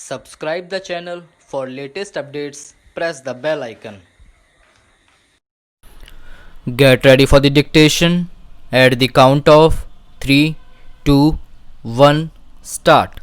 Subscribe the channel for latest updates. Press the bell icon. Get ready for the dictation. At the count of 3, 2, 1, start.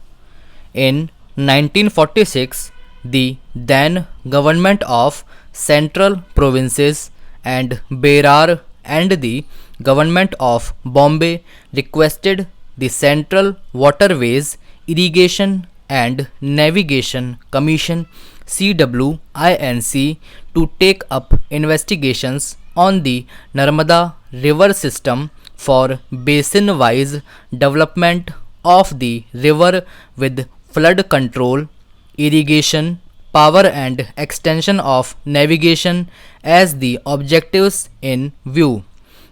In 1946, the then government of Central Provinces and Berar and the government of Bombay requested the Central Waterways Irrigation and Navigation Commission CWINC to take up investigations on the Narmada river system for basin-wise development of the river with flood control, irrigation, power and extension of navigation as the objectives in view.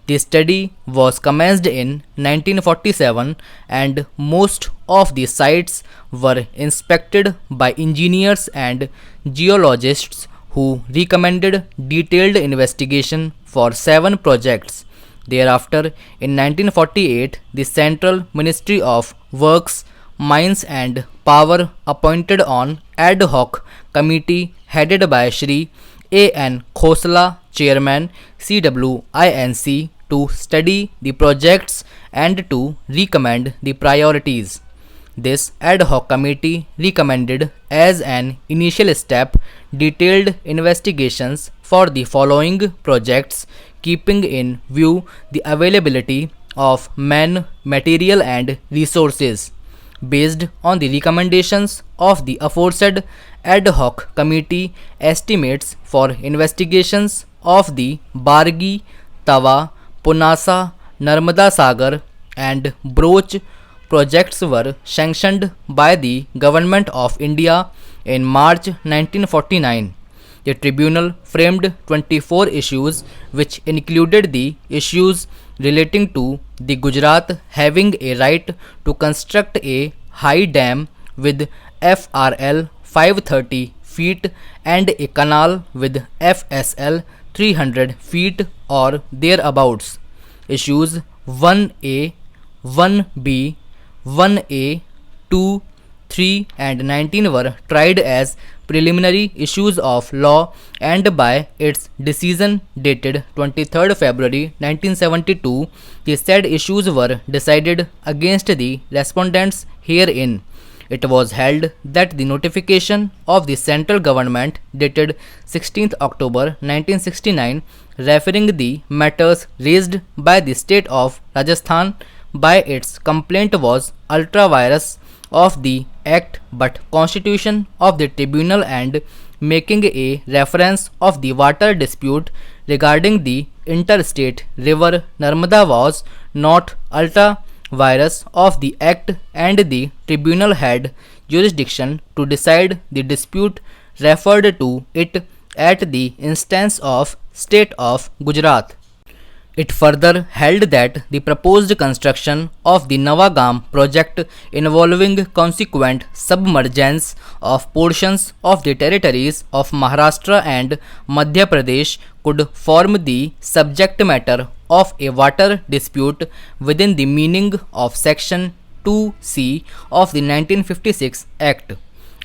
The study was commenced in 1947 and most of the sites were inspected by engineers and geologists who recommended detailed investigation for 7 projects. Thereafter, in 1948, the Central Ministry of Works, Mines and Power appointed an ad hoc committee headed by Shri A.N. Khosla, Chairman CWINC, to study the projects and to recommend the priorities. This ad hoc committee recommended as an initial step detailed investigations for the following projects, keeping in view the availability of men, material and resources. Based on the recommendations of the aforesaid ad hoc committee, estimates for investigations of the Bargi, Tawa, Punasa, Narmada Sagar and Broach projects were sanctioned by the Government of India in March 1949. The tribunal framed 24 issues which included the issues relating to the Gujarat having a right to construct a high dam with FRL 530 feet and a canal with FSL 300 feet or thereabouts. Issues 1A, 1B, 1A, 2, 3 and 19 were tried as preliminary issues of law and by its decision dated 23rd February 1972, the said issues were decided against the respondents herein. It was held that the notification of the central government dated 16th October 1969 referring the matters raised by the state of Rajasthan by its complaint was ultra vires of the Act but Constitution of the Tribunal and making a reference of the water dispute regarding the interstate river Narmada was not ultra vires of the Act and the Tribunal had jurisdiction to decide the dispute referred to it at the instance of State of Gujarat. It further held that the proposed construction of the Navagam project involving consequent submergence of portions of the territories of Maharashtra and Madhya Pradesh could form the subject matter of a water dispute within the meaning of Section 2C of the 1956 Act.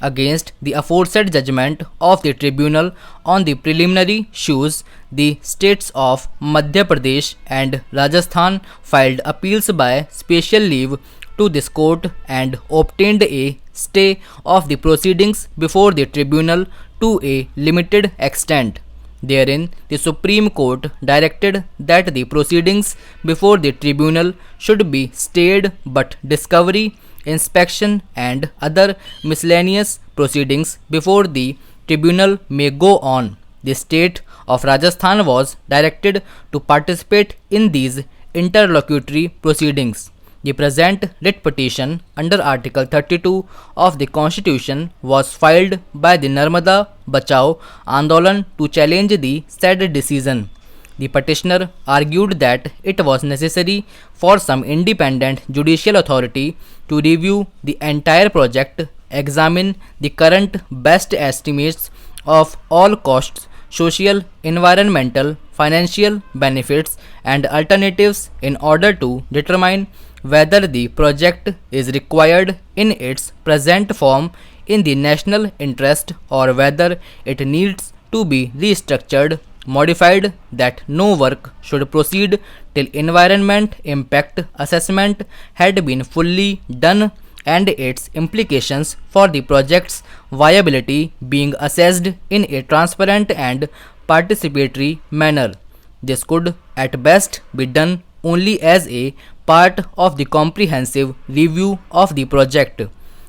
Against the aforesaid judgment of the tribunal on the preliminary issues, the states of Madhya Pradesh and Rajasthan filed appeals by special leave to this court and obtained a stay of the proceedings before the tribunal to a limited extent. Therein, the Supreme Court directed that the proceedings before the tribunal should be stayed, but discovery, inspection and other miscellaneous proceedings before the tribunal may go on. The state of Rajasthan was directed to participate in these interlocutory proceedings. The present writ petition under Article 32 of the Constitution was filed by the Narmada Bachao Andolan to challenge the said decision. The petitioner argued that it was necessary for some independent judicial authority to review the entire project, examine the current best estimates of all costs, social, environmental, financial benefits and alternatives in order to determine whether the project is required in its present form in the national interest or whether it needs to be restructured, modified, that no work should proceed till environment impact assessment had been fully done and its implications for the project's viability being assessed in a transparent and participatory manner. This could at best be done only as a part of the comprehensive review of the project.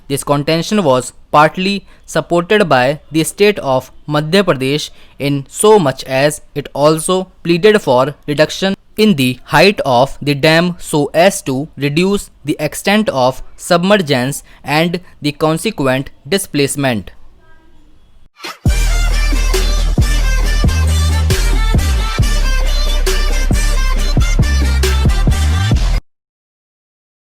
This contention was partly supported by the state of Madhya Pradesh in so much as it also pleaded for reduction in the height of the dam so as to reduce the extent of submergence and the consequent displacement.